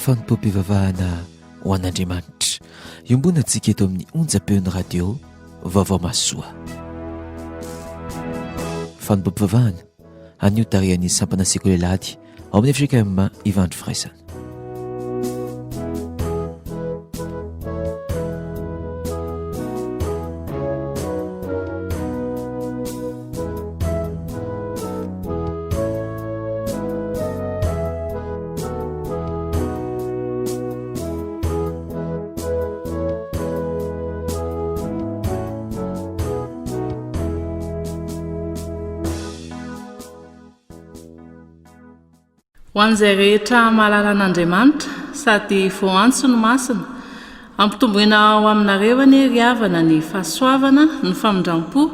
fanompom-pivavahana ho an'Andriamanitra iombona antsika eto amin'ny onjam-peon'ny radio vaovao masoa. Fanompom-pivavahana anio tarihan'ny sampana sekolelady ao amin'ny FGM Ivandro Fraisana. Ho an'izay rehetra mahalala an'Andriamanitra sady voantso ny masina, ampitomboina ao aminareo ny riavana ny fahasoavana, ny famindram-po,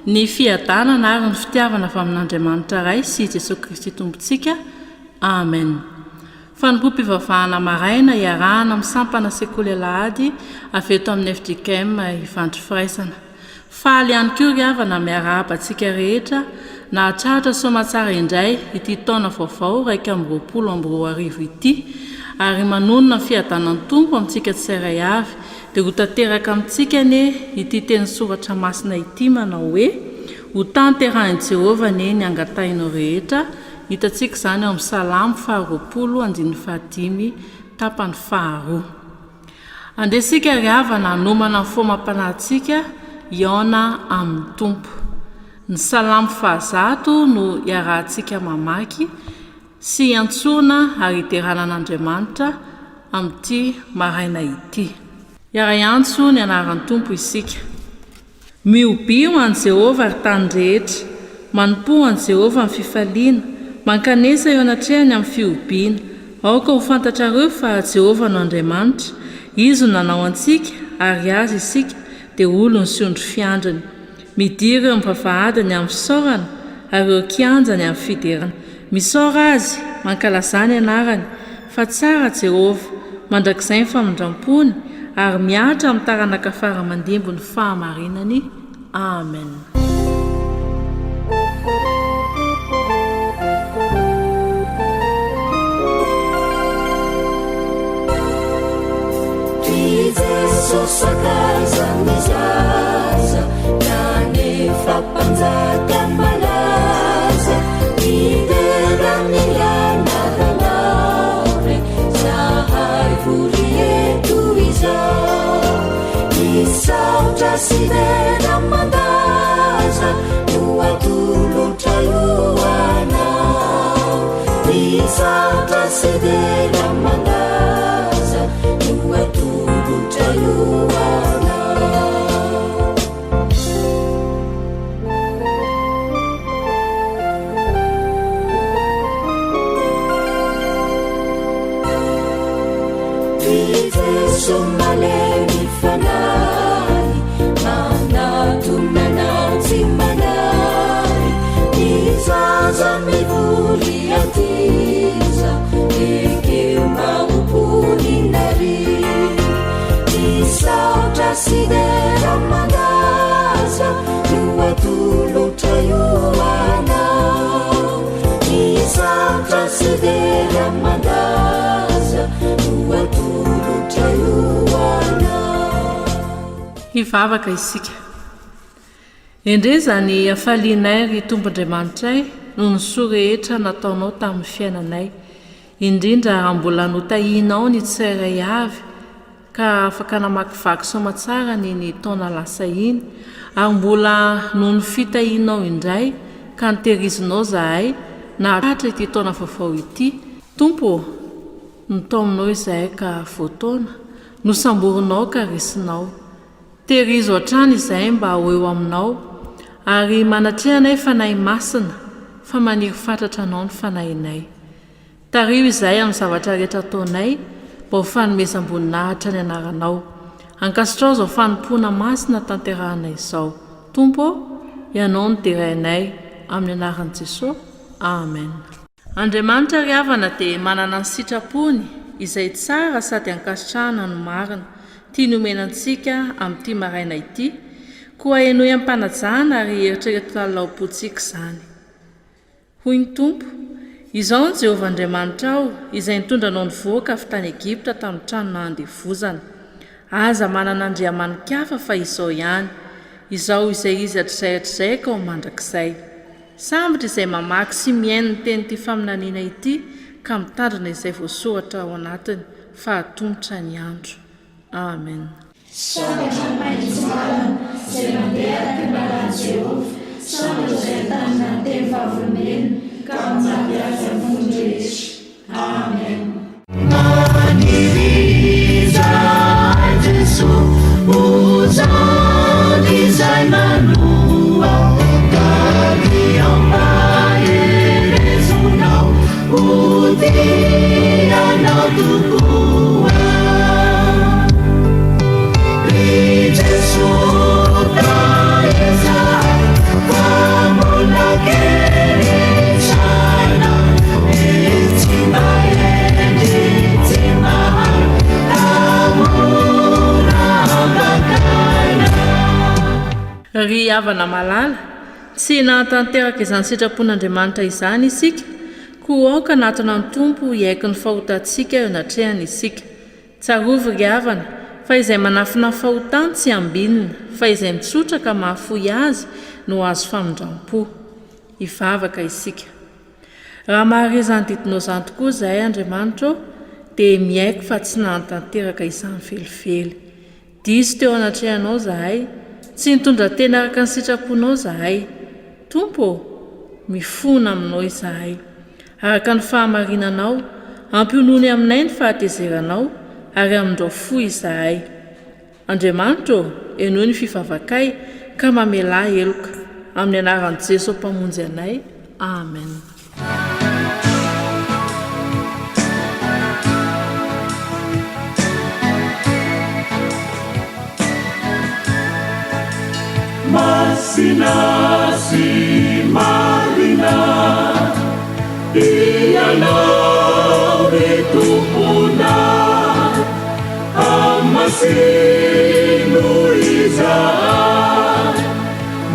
ny fiadanana ary ny fitiavana avy amin'Andriamanitra iray sy Jesosy Kristy Tompontsika. Amen. Fanompom-pivavahana maraina iarahana amin'ny sampana sekolelady avy eto amin'ny FGM Ivandro Fraisana. Faly ihany koa riavana miarahaba-tsika rehetra na hatratra somatsara indray ity taona vaovao 2024 ity, ary manonona fiadanan'ny Tompo amintsika tsirairay avy, dia ho tanteraka amintsika ity teny soratra masina ity manao hoe: ho tanterahan'i Jehovah ny angatainao rehetra. Hitantsika izany ao amin'ny Salamo 20:5 tapany 2. Andesika riavana hanomana ny fomam-panahintsika iona amin'ny Tompo. Ny Salamo 100 no iarahantsika mamaky sy antsona ary iterana an'Andriamanitra amin'ity maraina ity. Iara-antso ny anaran'ny Tompo isika. Miobio an Jehovah ary tany rehetra, manompo an Jehovah amin'ny fifaliana, mankanesa eo anatrehany amin'ny fiobiana. Aoka ho fantatrareo fa Jehovah no Andriamanitra, izy no nanao antsika ary azy isika dia olony sy ondry fiandrany. Midiry eo amin'ny vavahadiny amin'ny fisaorana ary eo kianjany amin'ny fiderana. Misaora azy, mankalazany anarany, fa tsara Jehovah, mandrakizay ny famindrampony ary miatra amin'ny taranaka faramandimbo ny fahamarinany. Amen. Jesus akaza mizaza kanefa panjaka malaza idera milana ranaure zahay vorieto izao isaotra sidera mandaza no atolotra ioanao isaotra sidera mandaza no atolotra ioanao. Somaleni fanai manatu manati manai izaza mivuli atiza eke maupuni nari isautra sidera mandaza nuatulutra yuanao isautra sidera mandaza nuatulutra hivavaka isika. Endre zany afalianay ry Tompondriamanitray no ny soa rehetra nataonao tamin'ny fiainanay, indrindra raha mbola notahinao ny tsirairay avy ka afaka namakivaky somatsara ny taona lasa iny, ary mbola no ny fitahinao indray ka nitehirizinao zahay na hatra ity taona vaovao ity. Tompo, nitaominao izahay ka voataona, nosamborinao ka risinao. Tehirizo hatrany izahay mba ho eo aminao, ary manatrehanay fanahy masina fa maniry fantatra anao ny fanahinay. Tario izahay amin'ny zavatra rehetra ataonay mba ho fanomezam-boninahitra ny anaranao. Ankasitrao izao fanompoana masina tanterahanay izao. Tompo, ianao no terahinay amin'ny anaran'i Jesosy. Amen. Andriamanitra riavana dia manana ny sitrapony izay tsara sady ankasitrahana no marina, tia nomenantsika amin'ity maraina ity, koa enoy ampanajana ary eritrereto lalao-potsika izany. Hoy ny Tompo, izao ny jehovah andriamanitra ao izay nitondranao ny voaka avy tany Egipta tamin'ny tranona andevozana. Aza manana andriamanikafa fa izao ihany, izao izay izy hatr'izay ao mandrakizay. Sambatra izay mamaky sy miaino ny tenyity faminaniana ity ka mitandrina izay voasoratra ao anatiny fa hatombotra ny andro. Amen. Sambatra maitsomalana izay mandeha araky Jehovah, sambatra izay tanana ny teny fahavoneny ka mampiasa amin'ny rehetra. Amen. Maniriza Jesosy uzany izay manoa gady ampaherezonao odianao tokoa ry Jesosy taezay fa mbola kely saina tsy mahendry tsy mahal ry havana malala, tsy nahatanteraka izany sitrapon'Andriamanitra izany isika, koa aoka natona ny tompo hiaiky ny fahotantsika eo anatrehany isika. Tsarovy ry havana fa izay manafina fahotany tsy ambinina, fa izay mitsotra ka mahafoy azy no azo famindram-po. Hivavaka isika. Raha mahare izany didinao izany tokoa izahay Andriamanitra ao, dia miaiky fa tsy nahatanteraka izany velively. Diso teo anatrehanao izahay, tsy nitondra tena araka ny sitraponao izahay. Tompo, mifona aminao izahay. Araka ny fahamarinanao, ampionony aminay ny fahatezeranao, ary amindrao fo izahay. Andriamanitra, enoy ny fivavakay ka mamela heloka. Amin'ny anaran'i Jesosy mpamonjy anay. Amen. Masina si marina ianao ritupuna amasinu iza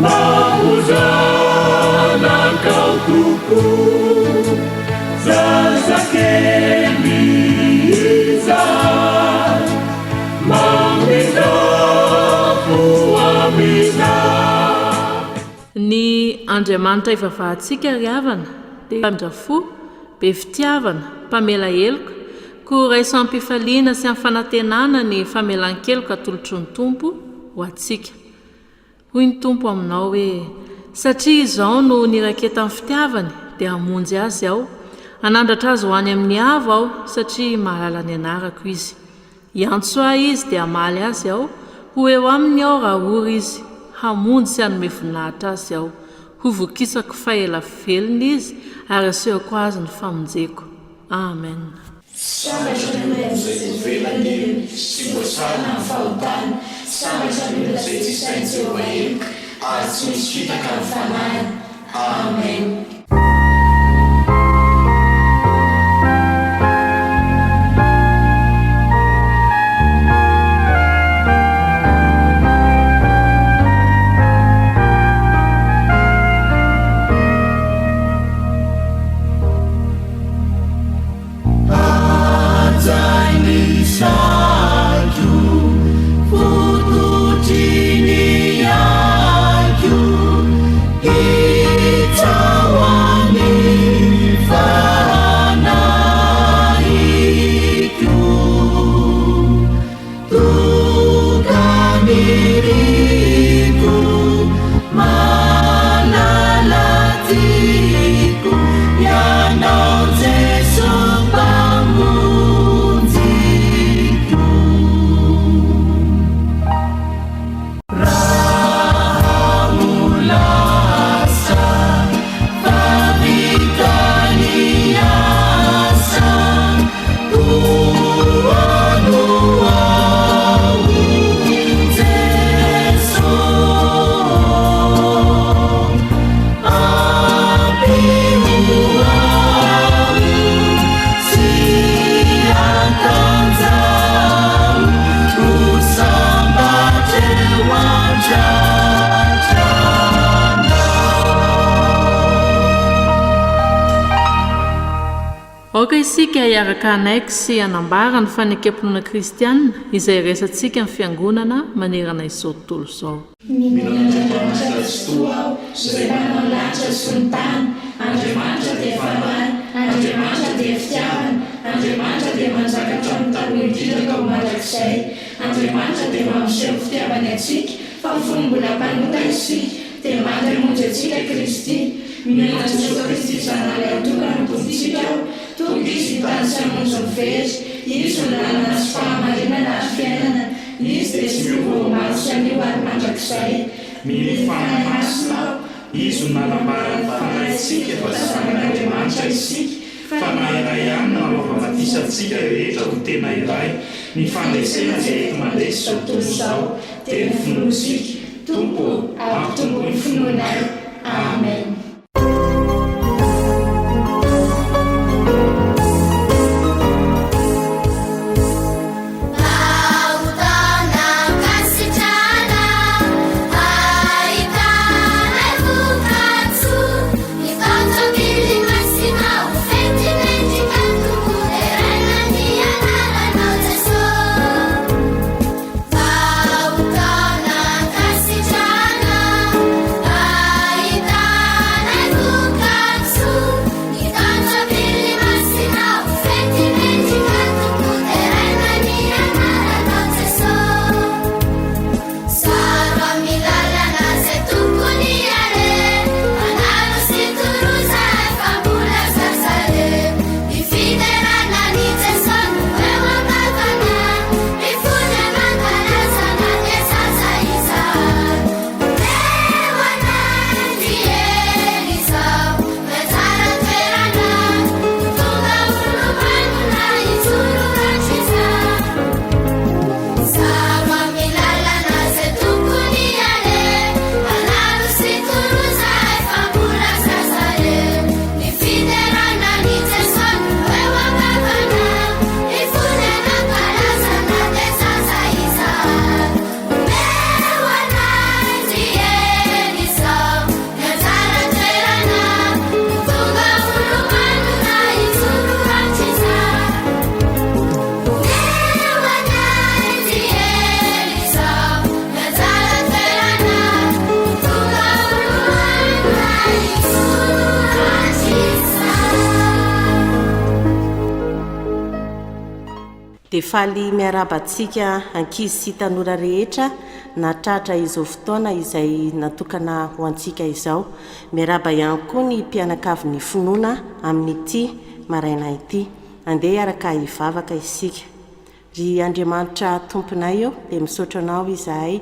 mahuzana kau tuku zazakeli iza mamidafu amina. Ny Andriamanitra ivavahantsika ry havana dia andrafo, be fitiavana, mpamela heloka, koa raisampiifaliana sy amin'ny fanantenana ny famelan-keloka atolotry ny tompo ho antsika. Hoy ny tompo aminao hoe: satria izao no niraketan'ny fitiavany dia hamonjy azy aho, hanandratra azy ho any amin'ny avo aho satria mahalala ny anarako izy. Iantso ahy izy dia hamaly azy aho, ho eo aminy aho raha ory izy, hamonjy sy hanome voninahitra azy aho. Ho vokisako fahaela velona izy ary asehoko azy ny famonjeko. Amen. Sambatra ny izay velany sy voasarana ny fahotany, sambatra ny izay tsy sainy Jehovah heloka ary tsy misy fitaka ny fanahiny. Amen. It's aoka isika hiaraka anaiky sy anambara ny fanekempinoana kristianina izay resantsika ny fiangonana manerana izao tontolo izao. Minon'Andriamanitra tsy toa aho izay manao lanitra sy ny tany. Andriamanitra dia fahaly, Andriamanitra dia fitiavana, Andriamanitra dia manjakatra amin'ny taloha indrindra ao mandrakizay. Andriamanitra dia mampiseho fitiavany antsika fa mbola mpanota isika dia mandry hamonjy antsika Kristy. Mino Jesosy Kristy zanany atokana tompontsika aho, tonga izy hitany sy hamonjy ny very. Izy ny lalana sy fahamarinana ary fiainana, izy dia tsy miovaova maro sy anio ary mandrakizay. Mino fanahy-masina aho, izy no manambara ny fanahintsika fa tsy fanan'Andriamanitra isika, fa na iray ihany nanaova matisantsika rehetra ho tena iray. Ny fandraisena izay eto mandresy izao tontolo izao dia ny finoantsika. Tompo, ampitombo ny finoanay. Amen. Dia faly miarabantsika ankizy sy tanora rehetra natratra izao fotoana izay natokana ho antsika izao. Miaraba ihany koa ny mpianakavin'ny finoana amin'ity maraina ity. Andeha araka hivavaka isika. Ry Andriamanitra tomponay eo dia misaotra anao izahay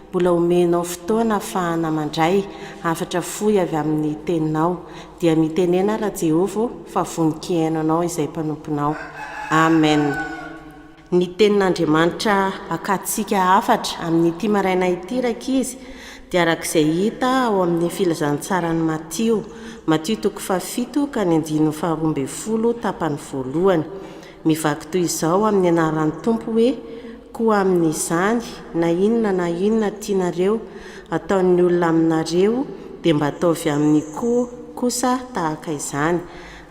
mbola omenao fotoana ahafahana mandray afatra fohy avy amin'ny teninao dia mitenena raha Jehovah fa voninkainanao izay mpanomponao. Amen. Ny tenin'Andriamanitra akatsika afatra amin'ity maraina ity rakizy dia arak'izay hita ao amin'ny filazantsarany Matio 7:7-12 tapany voalohany. Mivaky toy izao amin'ny anaran'ny Tompo hoe: koa amin'izany na inona tianareo ataon'ny olona aminareo dia mba ataovy amin'ny kosa tahaka izany.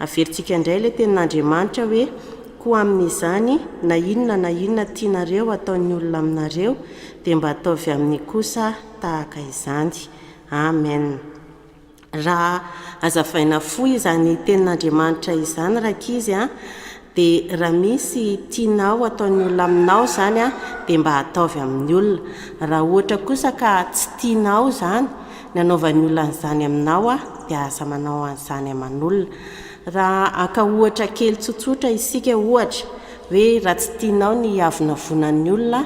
Averintsika indray ilay tenin'Andriamanitra hoe: koa amin'izany na inona tianareo ataon'ny olona aminareo dia mba ataovy amin'ny kosa tahaka izany. Amen. Raha azavaina fohy izany tenin'Andriamanitra izany rakizy dia raha misy tianao ataon'ny olona aminao zany dia mba ataovy amin'ny olona. Raha ohatra kosa ka tsy tianao zany ny anaovan'ny olona an'izany aminao dia aza manao an'izany aman'olona. Raha aka ohatra kely tsotsotra isika ohatra hoe raha tsy tianao ny avinavonan'ny olona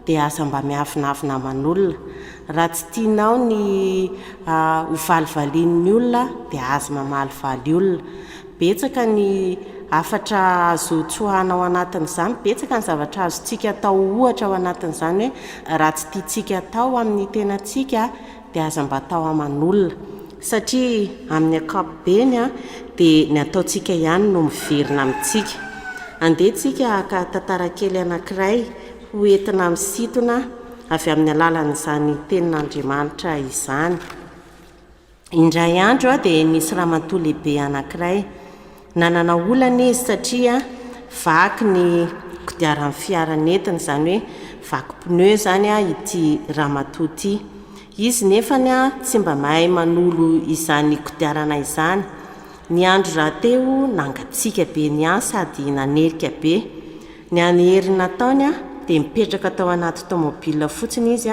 dia aza mba miavinavina aman'olona. Raha tsy tianao ny hovalivalian'ny olona dia aza mamalivaly olona. Betsaka ny afatra azo tsoahana ao anatin'izany, betsaka ny zavatra azontsika atao ohatra ao anatin'izany hoe raha tsy tiantsika atao amin'ny tenantsika dia aza mba atao aman'olona. Satria amin'ny ankapobeny dia ny ataontsika ihany no miverina amintsika. Andehantsika ka tantara kely anankiray ho entina misintona avy amin'ny alalan'izany tenin'Andriamanitra izany. Indray andro dia nisy ramatoa lehibe anankiray nanana olana izy satria vaky ny kodiaran'ny fiaranetiny, zany hoe vaky pneu zany ity ramatoa ity. Izy nefany tsy mba mahay manolo izany kodiarana izany. Ny andro raha teo nangatsika be ny sady nanerika be. Ny anerina taony dia mipetraka tao anaty tomobile fotsiny izy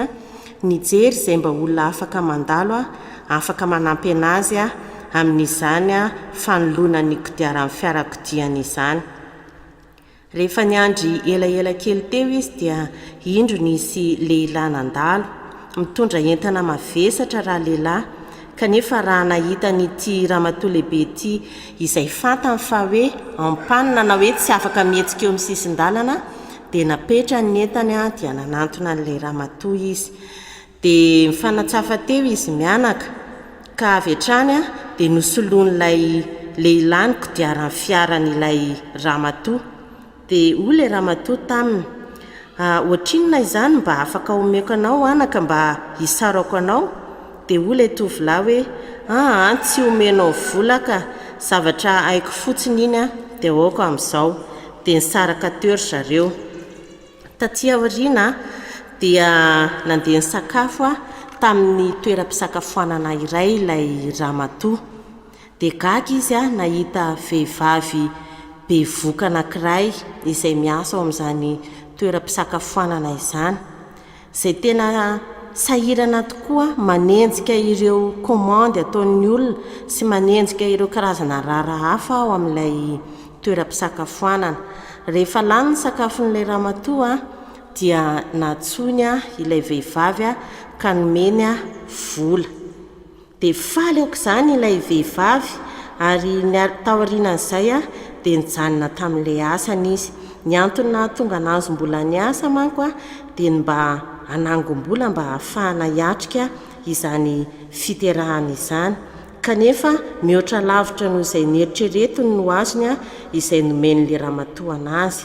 nijery izay mba olona afaka mandalo afaka manampy anazy amin'izany fanoloana ny kodiaran'ny fiarakodiany izany. Rehefa ny andry elaela kely teo izy dia indro nisy lehilahy nandalo mitondra entana mavesatra raha lehilahy, kanefa raha nahita n'ity ramatoa lehibe ity izay fantany fa hoe ampanina na hoe tsy afaka mihetsika eo amin'ny sisin-dalana dia napetra ny entany dia nanantona n'ilay ramatoa izy. Dia mifanatsafa teo izy mianaka ka avy hatrany dia nosoloan'ilay lehilahy ny kodiaran'ny fiaran'ilay ramatoa. Dia ilay ramatoa taminy, ohatrinona izany mba afaka omeko anao anaka mba hisarako anao? Dia ilay tovolahy hoe tsy omenao volaka, zavatra haiko fotsiny iny dia aoka amin'izao. Dia nisaraka teo ry zareo. Taty aoriana dia nandeha nisakafo tamin'ny toeram-pisakafoanana iray ilay ramatoa. Dia gaga izy nahita vehivavy be voka anankiray izay miasa ao amin'izany toeram-pisakafoanana izany, izay tena sahirana tokoa manenjika ireo komandy ataon'ny olona sy manenjika ireo karazana rara hafa ao amin'ilay toeram-pisakafoanana. Rehefa lany ny sakafon'ilay ramatoa dia natsony ilay vehivavy ka nomeny vola. Dia faly aoka izany ilay vehivavy ary ny taorian'izay dia nijanona tamin'ilay asany izy. Ny antony tonga anazy mbola ny asa manko dia mba anangom-bola mba ahafahana hiatrika izany fiterahana izany, kanefa mihoatra lavitra noho izay nieritreretiny no azony izay nomen'ilay ramatoa anazy.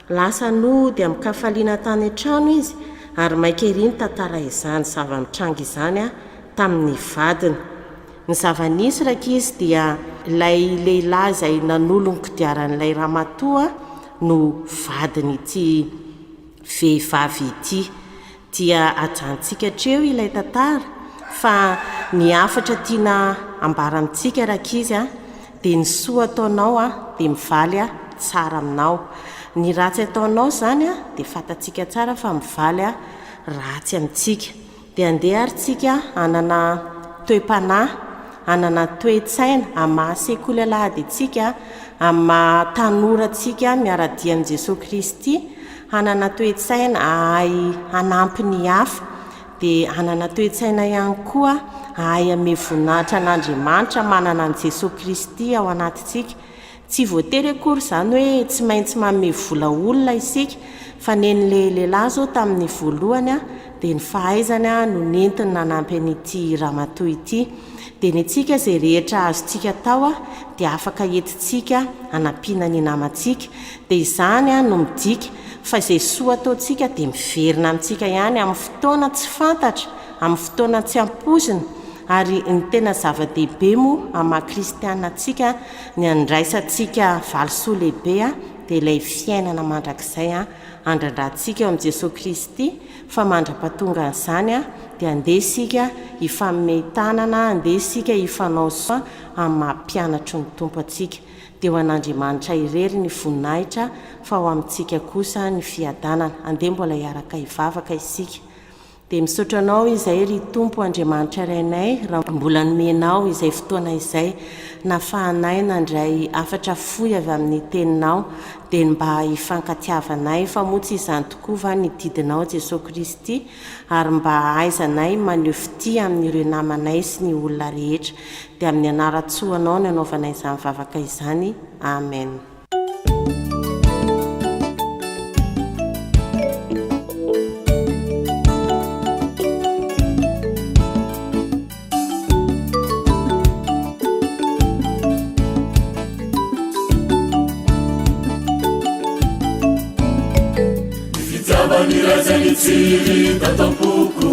Lasa no dia mikafaliana tany an-trano izy ary maika ery ny tantara izany zava-mitranga izany tamin'ny vadiny. Ny zava-nisy rakizy dia ilay lehilahy izay nanolo ny kodiaran'ilay ramatoa no vadiny ity vehivavy ity. Dia ajantsika treo ilay tantara fa ny afatra tiana ambarantsika rakizy dia ny soa ataonao dia mivaly tsara aminao. Ny ratsy ataonao zany dia fantatsika tsara fa mivaly ratsy amintsika. Dia andeha ary tsika hanana toe-panahy, hanana toe-tsaina amin'ny maha-sekoly alahady antsika, amin'ny maha-tanorantsika miaradia amin'i Jesosy Kristy, hanana toe-tsaina ahay hanampy ny hafa, dia hanana toe-tsaina ihany koa ahay ame voninahitra an'Andriamanitra manana an'i Jesosy Kristy ao anatintsika. Tsy voatery akory izany hoe tsy maintsy manome vola olona isika, fa nen'ilay lehilahy zao tamin'ny voalohany dia ny fahaizany no nentiny nanampy an'ity ramatoa ity. Dia ny antsika izay rehetra azontsika tao dia afaka entintsika hanampiana ny namantsika. Dia izany no midika fa izay soa ataontsika dia miverina amintsika ihany amin'ny fotoana tsy fantatra, amin'ny fotoana tsy ampozina. Ary ny tena zava-dehibe moa amin'ny maha-kristianina antsika ny andraisantsika valisoa lehibe dia ilay fiainana mandrakizay andrandratsika eo amin'i Jesosy Kristy. Fa mandra-pahatonga an'izany dia andeha isika hifanome tanana, andeha isika hifanao soa amin'ny maha-mpianatry ny tompo antsika. Dia ho an'Andriamanitra irery ny voninahitra fa ho amintsika kosa ny fiadanana. Andeha mbola hiaraka hivavaka isika. Dia misaotra anao izay ry Tompo Andriamanitra irenay raha mbola nomenao izay fotoana izay nafahanay nandray afatra fohy avy amin'ny teninao dia mba hifankatiavanay fa moa tsy izany tokoa va ny didinao Jesosy Kristy ary mba ahaizanay maneho fitia amin'ireo namanay sy ny olona rehetra. Dia amin'ny anaran-tsoanao ny anaovanay izany vavaka izany. Amen. Tsiri tatampoko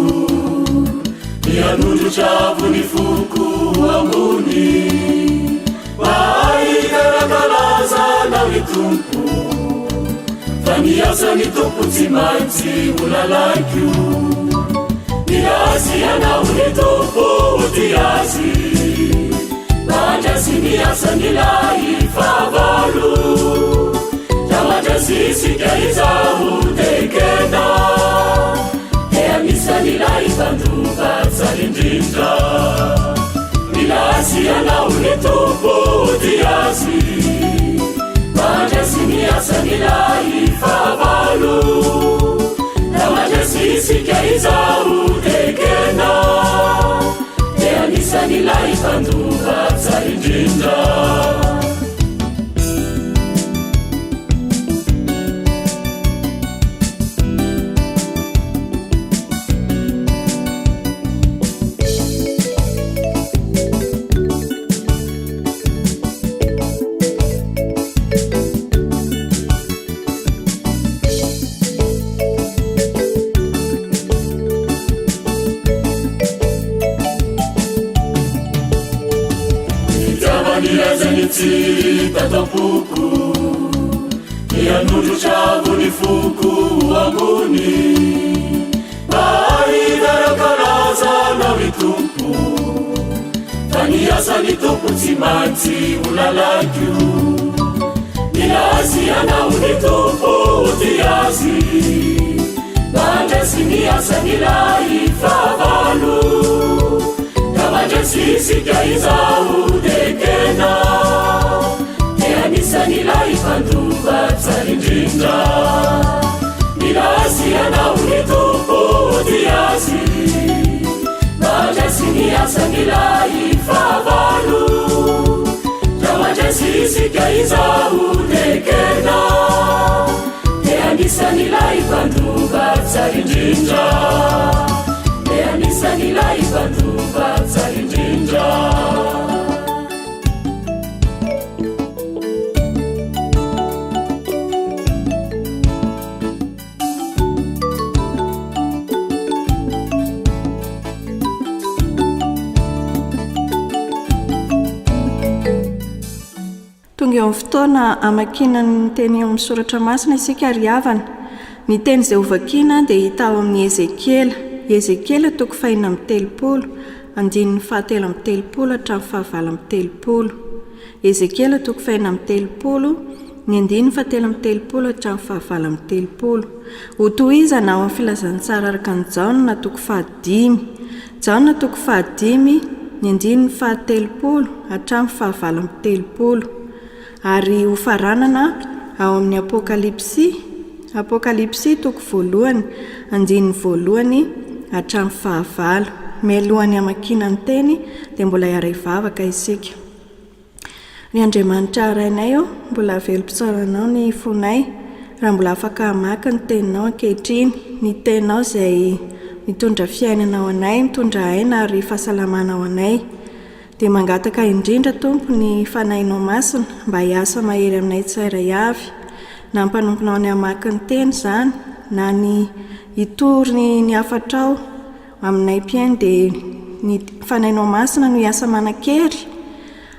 ni anundrucha vuni fuku amuni. Vai karakala tompo fa niasany tompo tsy maintsy olalaiko niasy anao ny tompo ty azy mandrasy niasany lay favalo da mandrasy isika izaho tekena e anisany lay fandova tsara indrindra nilasy anao ny tompo ty azy mandrasy niasany lay favalo da mandrasy isika izaho tekena e anisany lay fandova tsara indrindra tsy tatampoko ianondro tragony foko ambony mahidarakalazanao ny tompo fa niasany tompo tsy maintsy olalako nilasy anao ny tompo ty azy mandrasy niasany lay favalo da mandrasy isika izaho tekena e anisany lay fandova tsara indrindra nilasy anao ny tompo ty azy mandrasy niasany lay favalo da mandrasy isika izaho tekena e anisany lay fandova tsara indrindra e anisany lay fandova tsara indrindra tonga eo amin'ny fotoana amakinany teny eo amin'ny soratra masina isika riavana ny teny izay hovakiana dia hita ao amin'ny Ezekela toko 4:30 andininy 7:30 hatramin'ny 9:30 Ezekela toko 4:30 ny andininy 7:30 hatramin'ny 9:30 ho tohizana ao amin'ny filazantsara araka ny Jaona toko 5 Jaona toko 5 ny andininy 7:30 hatramin'ny 9:30 ary ho faranana ao amin'ny Apokalipsy toko 1 andininy 1 hatramin'ny 9 melohan'ny amakinany teny dia mbola iara ivavaka isika. Ny Andriamanitra rainay mbola velom-pitsaranao ny fonay raha mbola afaka hamaky ny teninao ankehitriny, ny teninao izay mitondra fiainana ao anay, mitondra aina ary fahasalamana ao anay. Dia mangataka indrindra Tompo ny fanahinao masina mba hiasa mahery aminay tsairay avy, na mpanomponao ny hamaky ny teny izany na ny hitory ny afatrao aminay mpiainy, dia ny fanahinao masina no hiasa manan-kery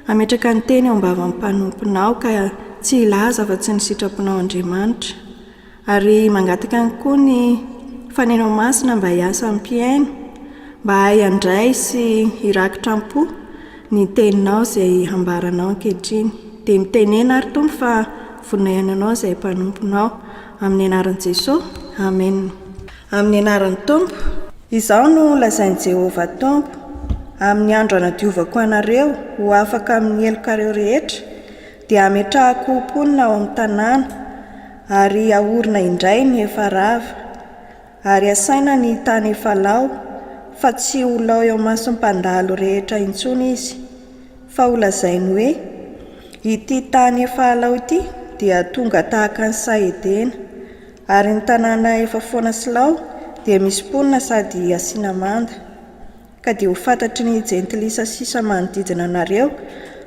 ametraka ny teny ao am-bavan'ny mpanomponao ka tsy hilaza fa-tsy ny sitraponao Andriamanitra. Ary mangataka ihany koa ny fanahinao masina mba hiasa amin'ny mpiaino, mba hiandray sy hirakitra-po ny teninao izay hambaranao ankehitriny. Dia mitenena ary Tompo fa vonayananao izay mpanomponao amin'ny anaran'i Jesosy. Amen. Amin'ny anaran'ny Tompo, izao no lazain'i Jehovah Tompo. Amin'ny andro anadiovako anareo ho afaka amin'ny helokareo rehetra, dia ametrahako mponina ao amin'ny tanàna ary ahorina indray ny efa rava, ary asaina ny tany efa lao, fa tsy ho lao eo mason'ny mpandalo rehetra intsony izy, fa ho lazainy hoe ity tany efa lao ity dia tonga tahaka ny Saedena, ary ny tanàna efa foana sy lao dia misy mponina sady asiana manda. Ka dia ho fantatry ny jentilisa sisa manodidina anareo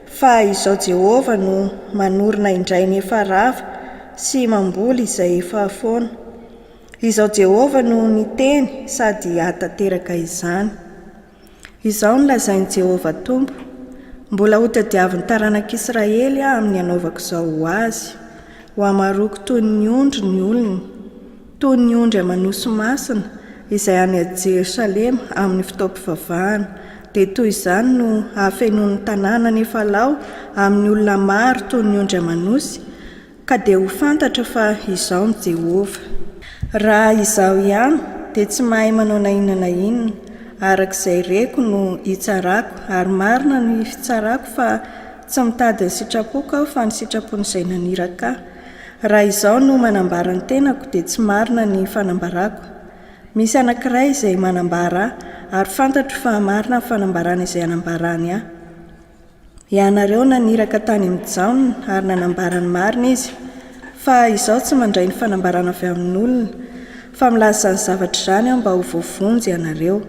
fa izao Jehovah no manorina indray ny efa rava sy mamboly izay efa foana. Izao Jehovah no niteny sady hatateraka izany. Izao no lazain'i Jehovah Tompo. Mbola ho tadiavin'ny taranak'Israely amin'ny anaovako izao ho azy. ho amaroko toy ny ondry ny olony, toy ny ondry amanosy masina izay any a Jerosalema amin'ny fotoam-pivavahana, dia toy izany no hafenon'ny tanàna nefa lao amin'ny olona maro toy ny ondry amanosy, ka dia ho fantatra fa izaho ny Jehova. Raha izaho ihany dia tsy mahay manao na inona na inona, arak'izay reko no hitsarako, ary marina ny fitsarako fa tsy mitady ny sitrapoko aho fa ny sitrapon'izay naniraka ahy. Raha izaho no manambara ny tenako dia tsy marina ny fanambarako. Misy anankiray izay manambara ahy, ary fantatro fa marina ny fanambarana izay anambarany ahy. Ianareo naniraka tany amin'ny jaona ary nanambara ny marina izy, fa izaho tsy mandray ny fanambarana avy amin'ny olona, fa milaza ny zavatra izany aho mba ho voavonjy ianareo.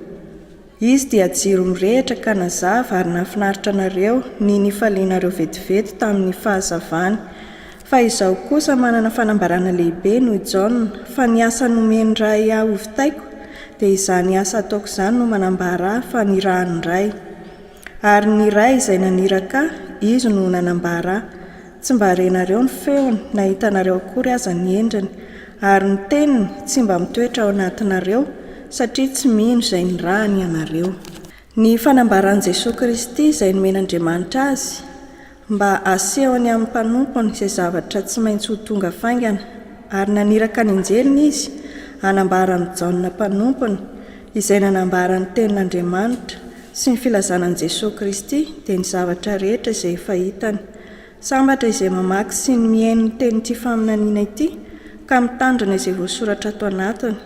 Izy dia jiro mirehitra ka nazava ary nahafinaritra anareo ny nifalianareo vetivety tamin'ny fahazavany. Fa izaho kosa manana fanambarana lehibe noho Jaona, fa ny asa nomeny ray aho hovitaiko dia izany asa ataoko izany no manambara ahy fa ny rahany ray. Ary ny ray izay naniraka ahy, izy no nanambara ahy. Tsy mba harenareo ny feony na hitanareo akory aza ny endriny, ary ny teniny tsy mba mitoetra ao anatinareo satria tsy mino izay ny rahany ianareo. Ny fanambaran'i Jesosy Kristy izay nomen'Andriamanitra azy mba asehony amin'ny mpanompony izay zavatra tsy maintsy ho tonga faingana, ary naniraka ny anjeliny izy hanambara ny Jaona mpanompony izay nanambara ny tenin'Andriamanitra sy ny filazanan'i Jesosy Kristy dia ny zavatra rehetra izay efa hitany. Sambatra izay mamaky sy ny mihaino ny teny'ity faminaniana ity ka mitandrina izay voasoratra ato anatiny,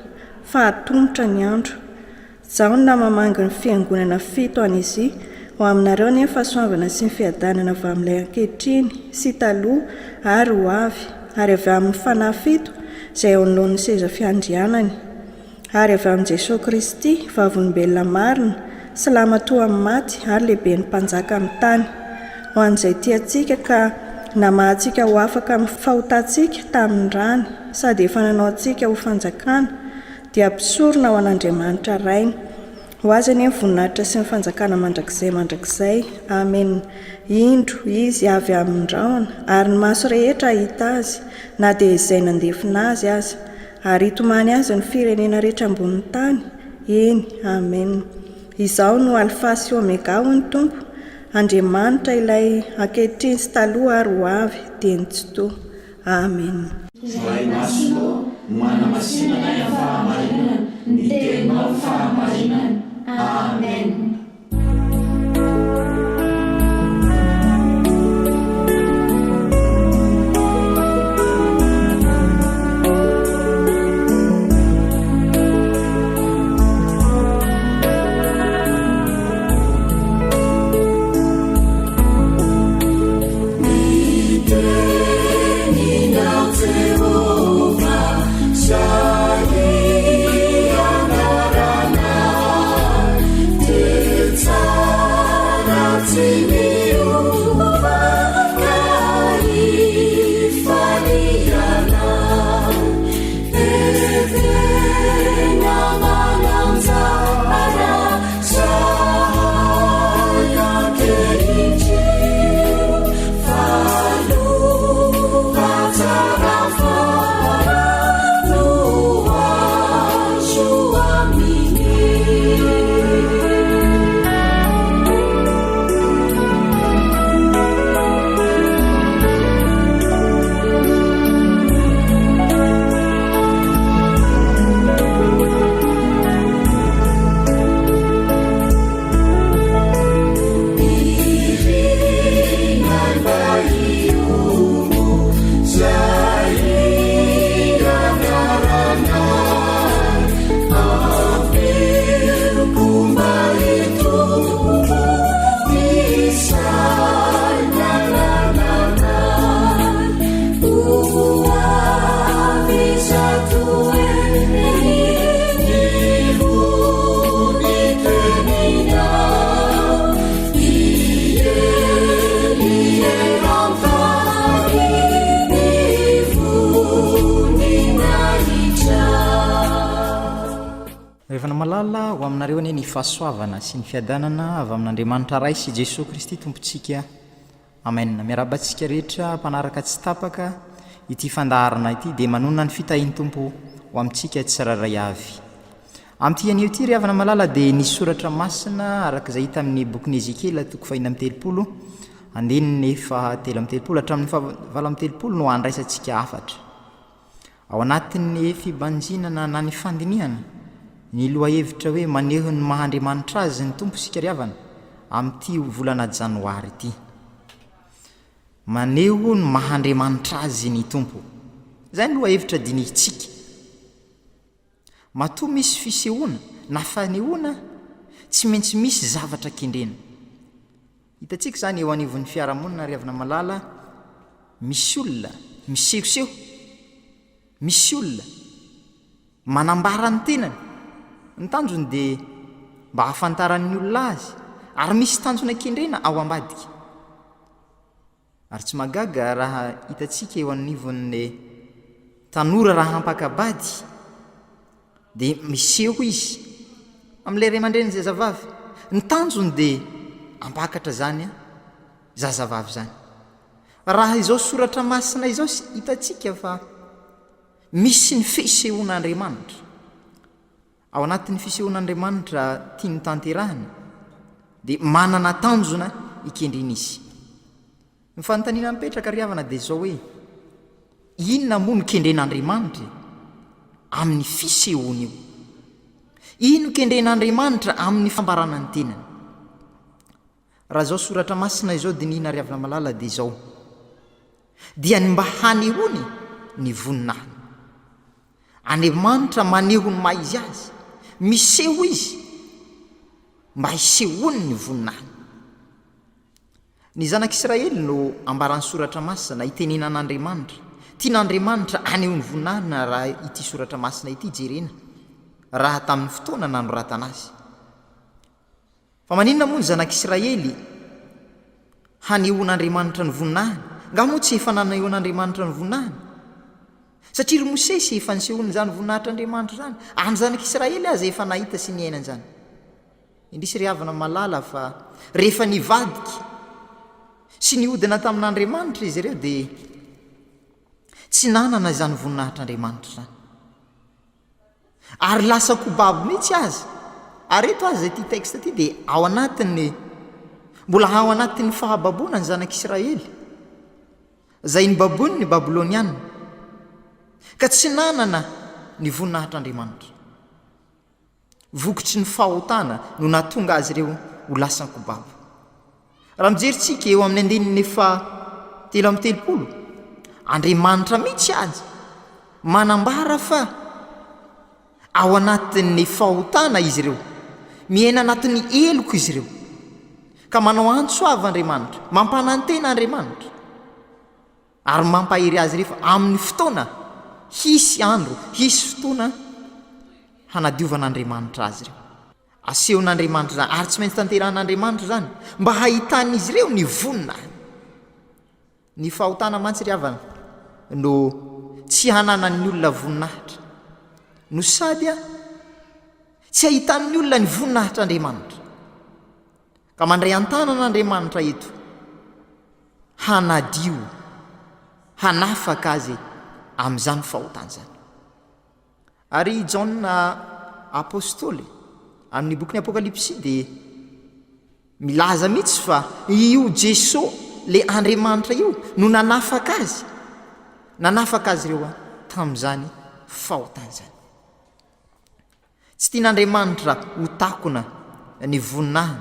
fa hatombotra ny andro. Jaona mamangy ny fiangonana 7 an'izy ho aminareo nefa fahasoavana sy ny fiadanana avy amin'ilay ankehitriny sy taloha ary ho avy, ary avy amin'ny fanahy 7 izay ao anoloan'ny seza fiandrianany, ary avy amin'ny Jesosy Kristy vavolombelona marina, salamatoa amin'ny maty ary lehibe ny mpanjaka amin'ny tany. Ho an'izay tiantsika ka namahantsika ho afaka amin'ny fahotantsika tamin'ny rany, sady efa nanao antsika ho fanjakana, dia ampisorona ho an'Andriamanitra rainy. Ho azy any amin'ny voninahitra sy ny fanjakana mandrakizay. Amen. Indro izy avy amin'ny rahona, ary ny maso rehetra hahita azy, na dia izay nandefina azy aza, ary hitomany azy ny firenena rehetra ambonin'ny tany. Eny, amen. Izaho no Alfa sy Omega ho ny Tompo, Andriamanitra ilay ankehitriny sy taloha ary ho avy, dia ny tsy toa. Amen. Izay masonao manamasinana ny fahamarinana, ny teninao fahamarinana. Amen. Ho aminareo anie ny fahasoavana sy ny fiadanana avy amin'Andriamanitra ray sy Jesosy Kristy tompontsika. Amen. Miarabantsika rehetra mpanaraka tsy tapaka ity fandaharana ity dia manonona ny fitahin'ny tompo ho amintsika tsiraray avy. Amin'ity anio ity ry havana malala dia nisy soratra masina arak'izay hita amin'ny bokyny Ezekela 4:30 andininy 7:30 hatramin'ny 8:30 no andraisantsika afatra. Ao anatin'ny fibanjinana na ny fandiniana ny loha hevitra hoe maneho ny mahandriamanitra azy ny tompo sika ry havana amin'ity volana janoary ity. Maneho ny mahandriamanitra azy ny tompo. Zay ny loha hevitra dinitsika. Matoa misy fisehoana na fanehoana tsy maintsy misy zavatra kendrena. Hitatsika zany eo anivon'ny fiarahamonina ry havana malala misy olona misehoseho, misy olona manambara ny tenany. Ny tanjony dia mba hafantaran'ny olona azy ary misy tanjona kendrena ao ambadika. Ary tsy magaga raha hitatsika eo anivon'ny tanora raha hampakabady dia miseho izy amin'ilay ray aman-dreny zazavavy. Ny tanjony dia ampakatra zany zazavavy zany. Raha izao soratra masina izao hitatsika fa misy ny fisehoan'Andriamanitra. Ao anatin'ny fisehoan'Andriamanitra tiany tanterahana dia manana tanjona ikendrena izy. Ny fanontaniana mipetraka ry havana dia zao hoe inona moa no kendren'Andriamanitra amin'ny fisehoana io? Ino kendren'Andriamanitra amin'ny fambarana ny tenany? Raha zao soratra masina izao dinihina ry havana malala dia zao dia ny mba hanehoany ny voninahiny. Andriamanitra maneho ny maha izy azy, miseho izy mba hisehoany ny voninahiny. Ny zanak'Israely no ambarany soratra masina itenenan'Andriamanitra. Tian'Andriamanitra aneho ny voninahina raha ity soratra masina ity jerena raha tamin'ny fotoana nanoratana azy. Fa maninona moa ny zanak'Israely hanehoan'Andriamanitra ny voninahiny? Nga moa tsy efa nanehoan'Andriamanitra ny voninahiny? Satria ry Mosesy efa nisehoany zany voninahitr'Andriamanitra zany. Any zanak'Israely aza efa nahita sy niainany zany. Indrisy ry havana malala fa rehefa nivadika sy nihodina tamin'Andriamanitra izy ireo dia tsy nanana izany voninahitr'Andriamanitra zany. Ary lasa kobabo mihitsy azy. Ary eto azy ity texte ity dia ao anatin'ny mbola ao anatin'ny fahababoana ny zanak'Israely zay ny baboany ny Babiloniana ka tsy nanana ny voninahitr'Andriamanitra. Vokitry ny fahotana no nahatonga azy ireo ho lasa kobabo. Raha mijeritsika eo amin'ny andininy 7:30 Andriamanitra mihitsy azy manambara fa ao anatin'ny fahotana izy ireo, miaina anatin'ny eloko izy ireo, ka manao antsoava Andriamanitra, mampanantena Andriamanitra ary mampahery azy rehefa amin'ny fotoana hisy andro, hisy fotoana hanadiovan'Andriamanitra azy ireo. Asehon'Andriamanitra zany ary tsy maintsy tanterahan'Andriamanitra zany mba hahitan'izy ireo ny voninahiny. Ny fahotana mantsy ry havana no tsy hananan'ny olona voninahitra no sady tsy hahitan'ny olona ny voninahitr'Andriamanitra. Ka mandray an-tanan'Andriamanitra eto hanadio, hanafaka azy amin'izany fahotana zany. Ary Jaona apôstôly amin'ny boky ny Apokalipsy dia milaza mihitsy fa io Jesô le Andriamanitra io no nanafaka azy ireo tamin'izany fahotana zany. Tsy tian'Andriamanitra ho takona ny voninahiny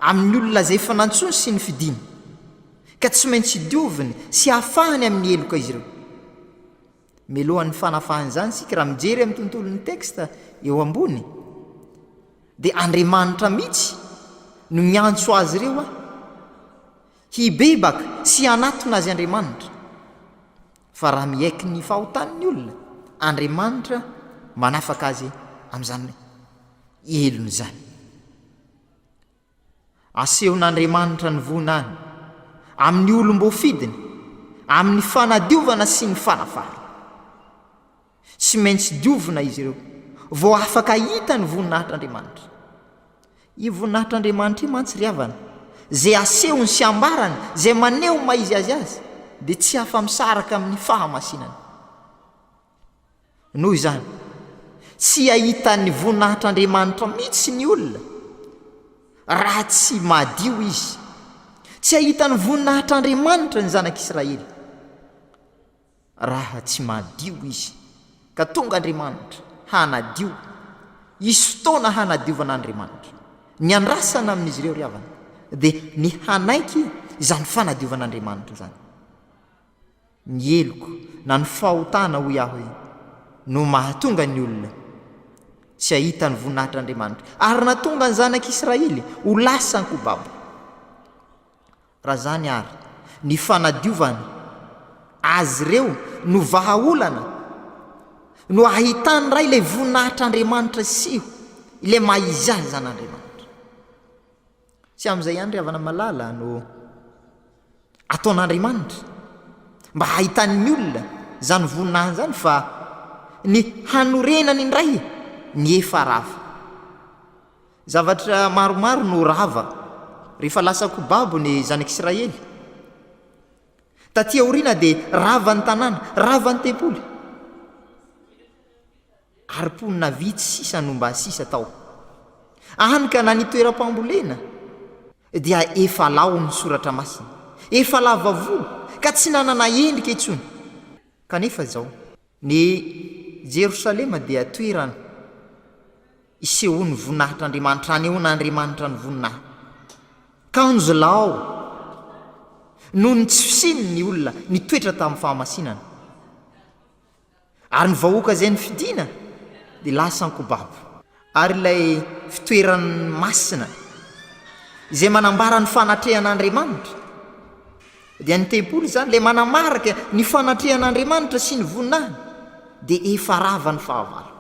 amin'ny olona zay efa nantsony sy ny fidiny ka tsy maintsy dioviny sy hafahany amin'ny eloka izy ireo. Melohan'ny fanafahany zany sika raha mijery amin'ny tontolon'ny texte eo ambony dia Andriamanitra mihitsy no miantso azy ireo hibebaka sy hanatona azy Andriamanitra. Fa raha miaiky ny fahotan'ny olona, Andriamanitra manafaka azy amin'izany elony zany. Asehon'Andriamanitra ny voninahiny amin'ny olom-bofidiny, amin'ny fanadiovana sy ny fanafahana. Tsy maintsy diovina izy ireo vao afaka hita ny voninahitr'Andriamanitra. Io voninahitr'Andriamanitra io mantsy ry havana, zay asehony sy ambarany, zay maneho maizy azy dia tsy afa-misaraka amin'ny fahamasinana. Noho izany tsy ahitan'ny voninahitr'Andriamanitra mihitsy ny olona raha tsy madio izy. Tsy ahitan'ny voninahitr'Andriamanitra ny zanak'Israely raha tsy madio izy, ka tonga Andriamanitra hanadio. Isy fotoana hanadiovan'Andriamanitra ny andrasana amin'izy ireo ry havana, dia ny hanaiky izany fanadiovan'Andriamanitra zany. Ny eloko na ny fahotana hoy aho no mahatonga ny olona tsy ahita ny voninahitr'Andriamanitra ary natonga ny zanak'Israely ho lasa ny kobabo. Raha zany ary ny fanadiovana azy ireo no vahaolana no ahitany ray ilay voninahitr'Andriamanitra siho, ilay mahizy zan'Andriamanitra. Tsy amin'izay ihany ry havana malala no ataon'Andriamanitra mba hahitan'ny olona zany voninahiny zany, fa ny hanorenany indray ny efa rava. Zavatra maromaro no rava rehefa lasa kobabo ny zanak'Israely. Taty aoriana dia rava ny tanàna, rava ny tempoly, ary ponina vitsy sisa no mba sisa tao. Anika na ny toeram-pambolena dia efa lao ny soratra masina, efa lava volo ka tsy nanana endrika intsony. Kanefa zao ny Jerosalema dia toerana isehoan'ny voninahitr'Andriamanitra, anehoan'Andriamanitra ny voninahitra. Kanjo lao noho ny tsy fisiny ny olona nitoetra tamin'ny fahamasinana, ary ny vahoaka izay ny fidiana dia lasa ny kobabo. Ary ilay fitoeran'ny masina izay manambara ny fanatrehan'Andriamanitra dia ny tempoly zany ilay manamarika ny fanatrehan'Andriamanitra sy ny voninahiny, dia efa rava ny fahavalo.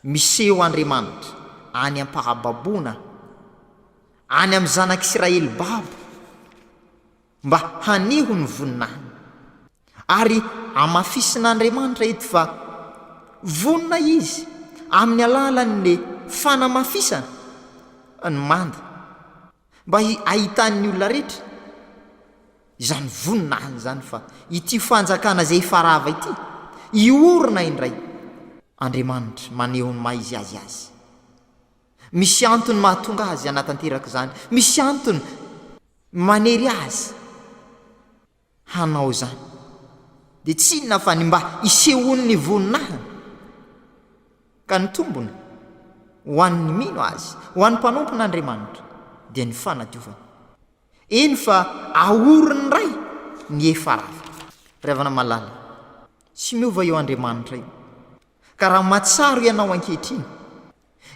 Miseho Andriamanitra any am-pahababoana, any amin'ny zanak'Israely babo, mba haneho ny voninahiny. Ary amafisin'Andriamanitra eto fa vonina izy amin'ny alalan'le fanamafisana ny manda, mba ahitan'ny olona rehetra izany voninahiny zany, fa ity fanjakana izay farava ity iorina indray. Andriamanitra maneho ny mahizy azy azy. Misy antony mahatonga azy anatanteraka zany, misy antony manery azy hanao zany, dia tsy inona fa ny mba isehoan'ny voninahiny. Ka ny tombony ho an'ny mino azy, ho an'ny mpanompon'Andriamanitra dia ny fanadiovana. Eny fa ahoriny ray ny efa rava. Ry havana malala, tsy miova eo Andriamanitra io, ka raha matsaro ianao ankehitriny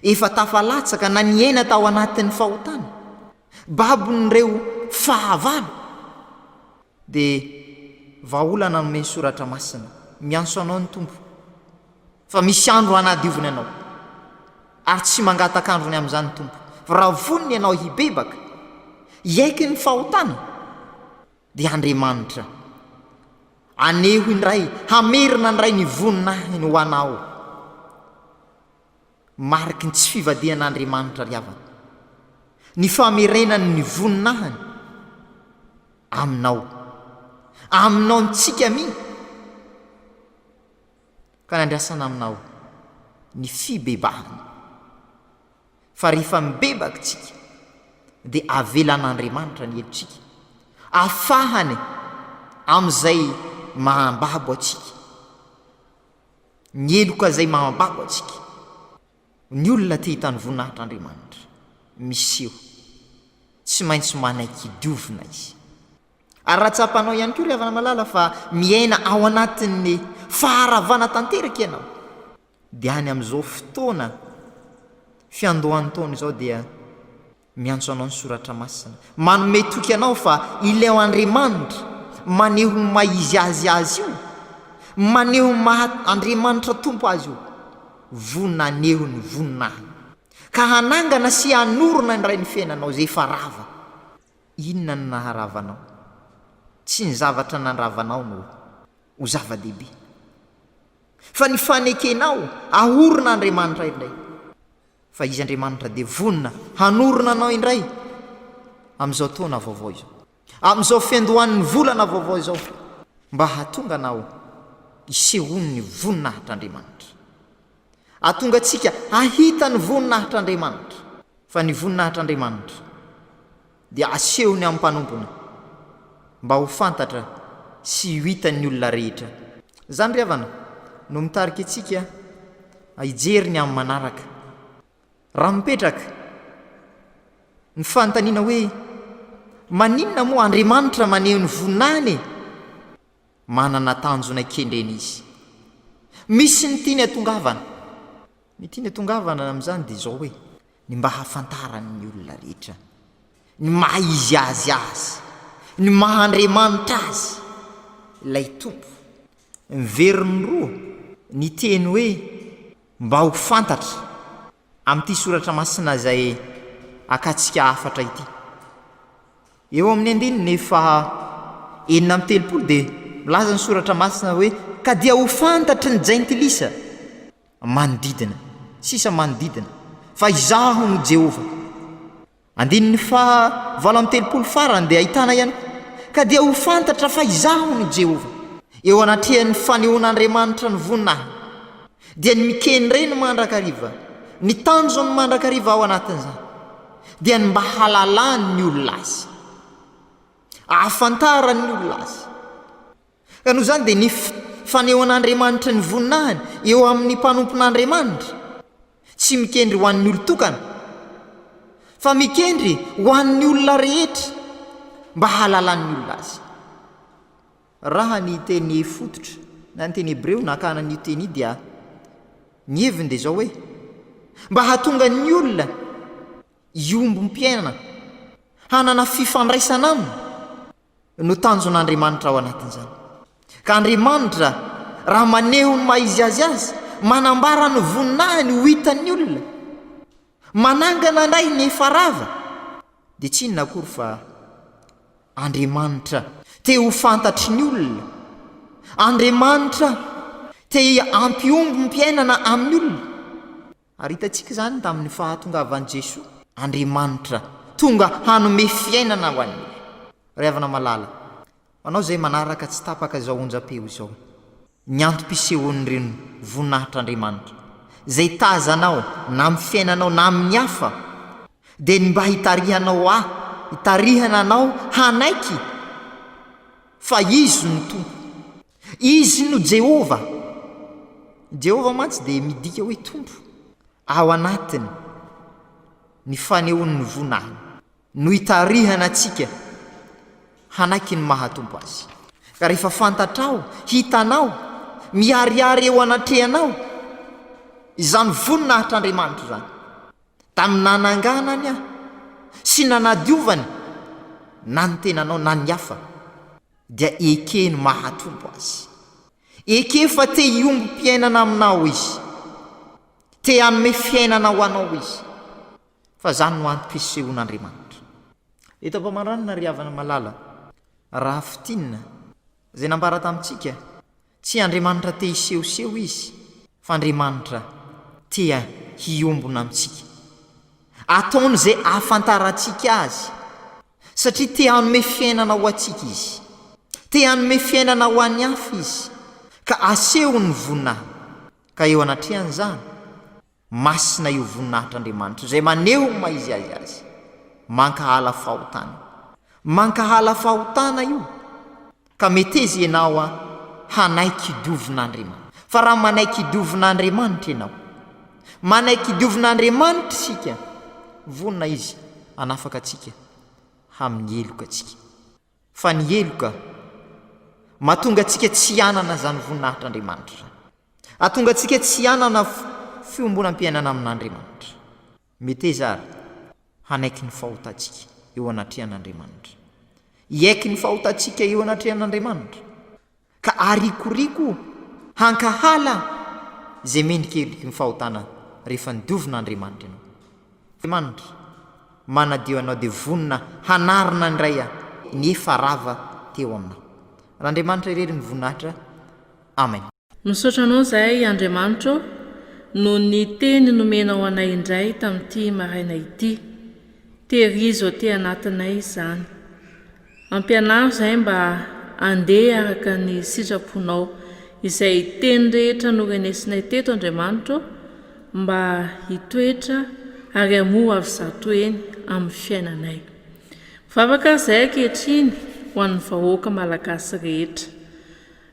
efa tafalatsaka na ny aina tao anatin'ny fahotana babon'ireo fahavalo, dia vahaolana nomeny soratra masina mianso anao ny tompo fa misy andro hanadioviny ianao, ary tsy mangatak'androny amin'izany tompo. Fa raha voniny ianao hibebaka iaiky ny fahotana, dia Andriamanitra aneho indray, hamerina indray ny voninahiny ho anao, mariky ny tsy fivadihan'Andriamanitra ry havana, ny famerenany ny voninahiny aminao, aminao ntsika miny, ka nandrasana aminao ny fibebahany. Fa rehefa mibebaka tsika dia avelan'Andriamanitra ny helotsika, afahany amin'izay mahambabo atsika, ny eloka izay mahambabo atsika. Ny olona te hitany voninahitr'Andriamanitra miseho, tsy maintsy manaiky diovina izy. Ary raha tsapanao ihany koa ry havana malala fa miaina ao anatin'ny faharavana tanteraka ianao, dia any amin'izao fotoana fiandohan'ny taona izao dia miantso anao ny soratra masina, manome toky anao fa ilay Andriamanitra maneho mahizy azy azy io, maneho Andriamanitra tompo azy io, vonaneho ny voninahiny, ka hanangana sy hanorona indray ny fiainanao izay efa rava. Inona ny naharavanao? Tsy ny zavatra nandravanao no ho zava-dehibe, fa ny fanekenao ahorona Andriamanitra indray. Fa izy Andriamanitra dia vonina hanorona anao indray amin'izao taona vaovao izao. amin'izao fiandohan'ny volana vaovao izao mba hatonga anao isehony voninahitr'Andriamanitra, atonga atsika ahita ny voninahitr'Andriamanitra, fa ny voninahitr'Andriamanitra dia asehony amin'ny mpanompona mba ho fantatra sy ho hitan'ny olona rehetra. Zany ry havana no mitarika atsika hijery ny amin'ny manaraka, raha mipetraka ny fanontaniana hoe maninona moa Andriamanitra maneho ny voninahiny? Manana tanjona kendrena izy. Misy ny tiany atongavana. Ny tiany atongavana amin'izany dia izao hoe ny mba hafantarany olona rehetra, ny maha izy azy, ny maha Andriamanitra azy, ilay tompo. Miveriny roa ny teny hoe mba ho fantatra amin'ity soratra masina izay akatsika afatra ity. Eo amin'ny andininy fa 9:30 dia milaza ny soratra masina hoe ka dia ho fantatry ny jaintilisa manodidina, sisa manodidina, fa izaho no Jehova. Andininy fa 9:30 farany dia ahitana ihany ka dia ho fantatra fa izaho no Jehova. Eo anatrehan'ny fanehoan'Andriamanitra ny voninahiny dia ny mikeny reny mandrakariva, ny tanjony mandrakariva ao anatin'izany dia ny mba halalany ny olona azy, ahafantarany ny olona azy. Ka noho izany dia ny fanehoan'Andriamanitra ny voninahiny eo amin'ny mpanompon'Andriamanitra tsy mikendry ho an'ny olon-tokana, fa mikendry ho an'ny olona rehetra mba halalany ny olona azy. Raha ny teny fototra na ny teny Hebreo nakana ny teny dia ny heviny dia izao hoe mba hatonga ny olona iombo-mpiainana hanana fifandraisana aminy no tanjon'Andriamanitra ao anatin'izany. Ka Andriamanitra raha maneho ny maizy azy manambara ny voninahiny ho hitan'ny olona, manangana indray ny efarava, dia tsy inona akory fa Andriamanitra te ho fantatry ny olona, Andriamanitra te ampiombo-mpiainana amin'ny olona. Ary hitantsika izany tamin'ny fahatongavan'i Jesoa, Andriamanitra tonga hanome fiainana ho an'ny olona. Ry havana malala, anao izay manaraka tsy tapaka izao onjam-peo izao, ny antom-pisehon'ireny voninahitr'Andriamanitra izay tazanao na amin'ny fiainanao na amin'ny hafa, dia ny mba hitarihana anao hanaiky fa izy no tompo, izy no Jehova. Jehova mantsy dia midika hoe tompo. Ao anatiny ny fanehoan'ny voninahiny no hitarihana atsika hanaiky ny mahatompo azy. Ka rehefa fantatrao, hitanao, miariary eo anatrehanao izany voninahitr'Andriamanitra izany, tamin'ny nananganany sy nanadiovany na ny tenanao na ny hafa, dia eke no mahatompo azy, eke fa te hiombo-piainana aminao izy, te hanome fiainana ho anao izy, fa zany no antom-pisehoan'Andriamanitra. Eto ampamanranina ry havana malala, raha fitinina izay nambara tamintsika, tsy Andriamanitra te hisehoseho izy, fa Andriamanitra te hiombona amintsika, ataony izay ahafantarantsika azy, satria te hanome fiainana ho antsika izy, te hanome fiainana ho an'ny hafa izy, ka aseho ny voninahiny. Ka eo anatrehan'izany masina io voninahitr'Andriamanitra izay maneho ny maizy azy, mankahala fahotana, mankahala fahotana io, ka mety izy ianao hanaiky dovin'Andriamanitra. Fa raha manaiky dovin'Andriamanitra ianao, manaiky dovin'Andriamanitra isika, vonina izy anafaka atsika amin'ny eloka atsika. Fa ny eloka mahatonga atsika tsy hanana zany voninahitr'Andriamanitra, atonga atsika tsy hanana fiombonam-piainana amin'Andriamanitra. Mety zary hanaiky ny fahotantsika eo anatrehan'Andriamanitra, hiaiky ny fahotantsika eo anatrehan'Andriamanitra, ka arikoriko hankahala izay mendrikeliky ny fahotana rehefa nidovin'Andriamanitra ianao. Andriamanitra manadio anao dia vonina hanarina ndray ny efa rava teo aminao. Andriamanitra irery ny voninahitra. Amen. Misaotra anao zahay Andriamanitra no ny teny nomenao anay indray tamin'ity maraina ity, tehirizo aty anatinay izany. ampianaro izay mba andeha araka ny sitraponao izay teny rehetra norenesinay teto Andriamanitra mba hitoetra ary amoa avy zato eny amin'ny fiainanay. Mivavaka izay ankehitriny ho an'ny vahoaka malagasy rehetra.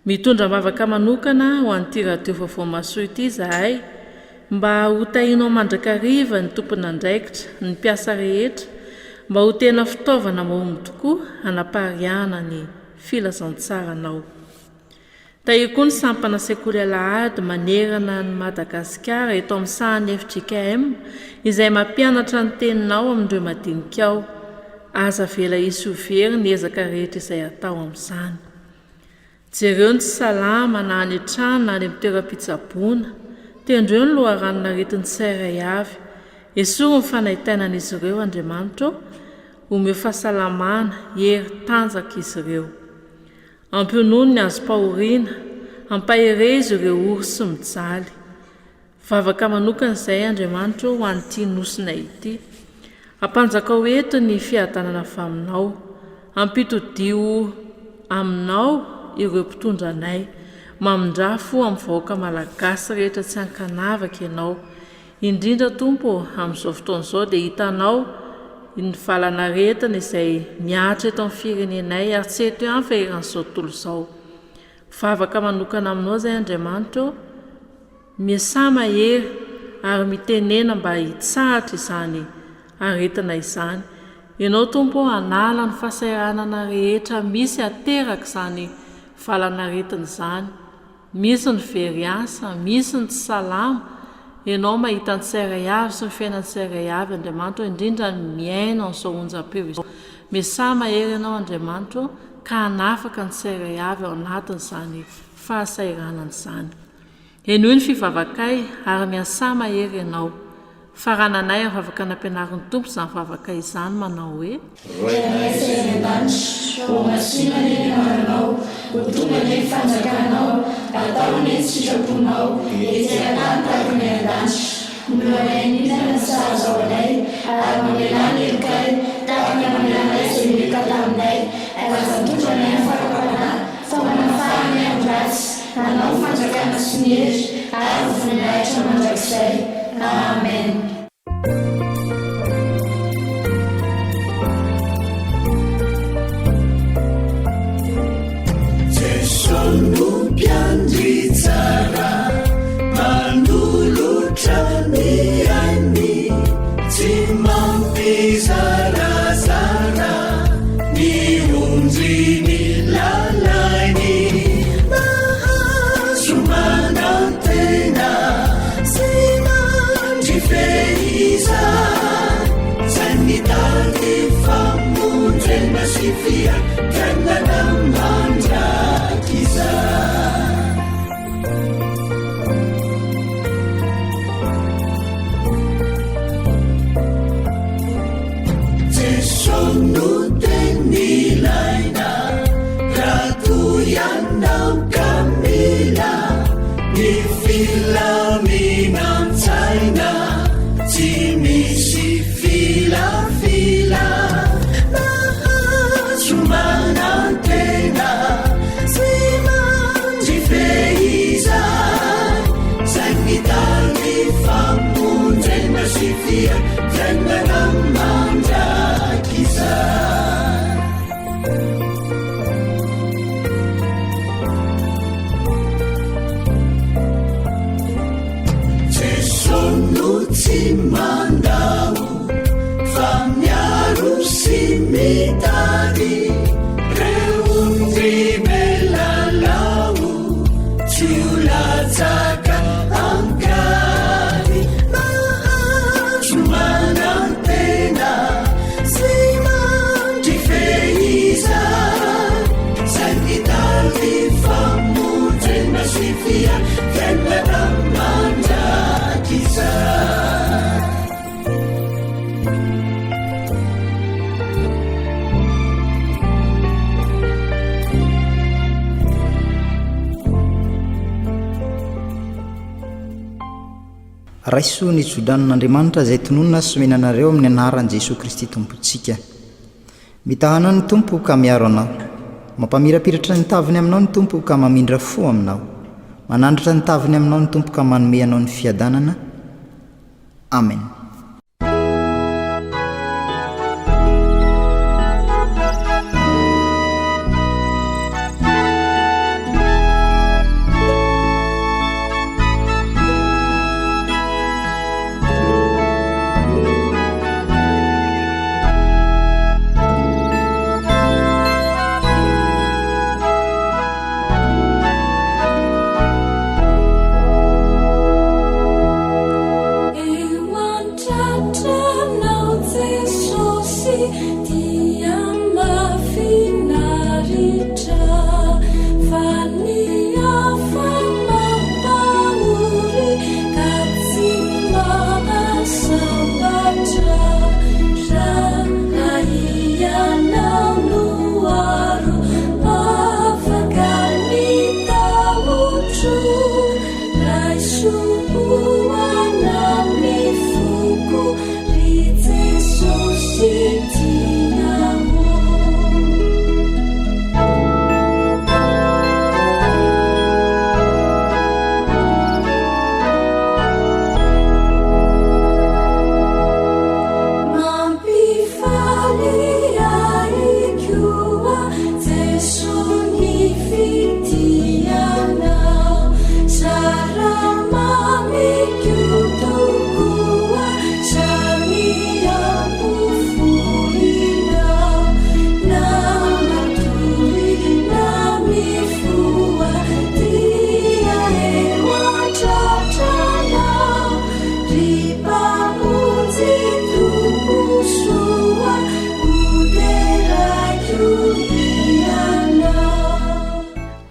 Mitondra mavaka manokana ho an'ity radio vaovao masoa ity izahay mba ho tahinao mandrakariva ny tompona andraikitra ny mpiasa rehetra mba ho tena fitaovana mahomby tokoa hanapariana ny filazantsaranao. Tahiry koa ny sampana sekoly Alahady manerana ny Madagasikara eto amin'ny sahany FJKM izay mampianatra ny teninao amin'ireo madinikao. Aza vela isy ho very ny ezaka rehetra izay atao amin'izany. Jereo ny tsy salama na any an-trano na any amin'ny toeram-pitsaboana, tendreo ny loharanona retin'ny tsirairay avy. Esoro ny fanaitainan'izy ireo Andriamanitra, omeo fahasalamana, hery tanjaka izy ireo. Ampionono ny azo pahoriana, ampahere izy ireo ory sy mijaly. Vavaka manokana izay Andriamanitra ho an'ity nosina ity. Ampanjakao eto ny fiadanana avy aminao, ampitodio aminao ireo mpitondra anay, mamindrafo amin'ny vahoaka malagasy rehetra tsy hankanavaka ianao. Indrindra Tompo amin'izao fotoan'izao dia hitanao ny valana rehetra izay miatra eto amin'ny firenenay ary tsy eto ihany fa eran'izao tontolo izao. Vavaka manokana aminao izay Andriamanitra, miasa mahery ary mitenena mba hitsahatra izany aretina izany. Ianao Tompo anala ny fahasahiranana rehetra misy ateraka izany valana retina izany. Misy ny very asa, misy ny tsy salama. Ianao mahita ny tsirairay avy sy ny fiainan'ny tsirairay avy Andriamanitra, indrindra ny miaina amin'izao onjam-peo izao. Miasa mahery ianao Andriamanitra ka hanafaka ny tsirairay avy ao anatin'izany fahasahiranana izany. Enoy ny fivavakay ary miasa mahery ianao. Farananay amin'ny vavaka nampianarin'ny Tompo izany vavaka izany manao hoe: Roenay izay any an-danitra, ho masina ny anaranao, ho tonga ny fanjakanao, atao ny sitraponao, izay atany tahaka ny an-danitra. Milonay ninana sahaza ao anay, ary mamelana elokay, tahaka ny mamelana izay meka taminay, azatondra ny amin'ny farakana, fa manafahany amin'ny ratsy, nanao fanjakana sy ny hery, ary voninahitra mandrakizay. Amen. Jesonu piandri tsara manolotra ny ainy, tsy mampizarazara ny onjiny lalainy, mahazo manantena feiza sanitari famonjena sifia kanana mandrakiza. Jesonu tenilaina ratuyanau kamila ni filaminan China, Timisi fila-fila, mahazo manantena, sy mandrifeiza, sanitary famonjena sy fiadanana mandrakiza. Tsy mandao fa miaro sy mitady, reondry melalao tsy ho latsaka ankany, mahazo manantena sy mandrifeiza, sanitary famonjena sy fiadanana mandrakiza. raiso ny jodanon'andriamanitra izay tononona somenanareo amin'ny anaran'i Jesosy Kristy tompontsika. mitahanao ny tompo ka miaro anao, mampamirapiratra ny taviny aminao ny tompo ka mamindra fo aminao, manandratra ny taviny aminao ny tompo ka manome anao ny fiadanana. Amen.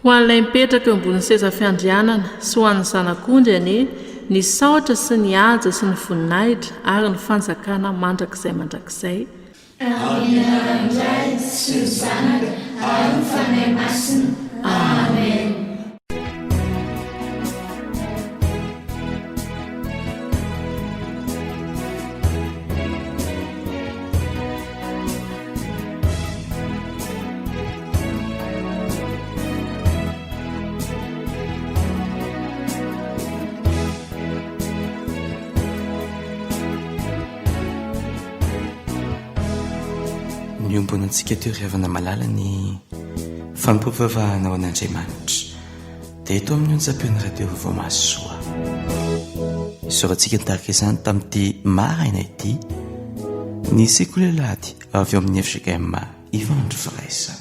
ho an'ilay mipetraka eo ambony seza fiandrianana sy ho an'ny zanak'ondry anie ny saotra sy ny aja sy ny voninahitra ary ny fanjakana mandrakizay mandrakizay. Amin'andray sy ny zanaka ary ny fanahy masina. Amen. Niombonantsika teo riavana malala ny fampivavahana ao an'Andriamanitra dia eto amin'ny onjam-peon'ny radio Voamasoa isaorantsika nitarika izany tamin'ity maraina ity ny sekoly lady avy ao amin'ny FGM Ivandro Firaisa.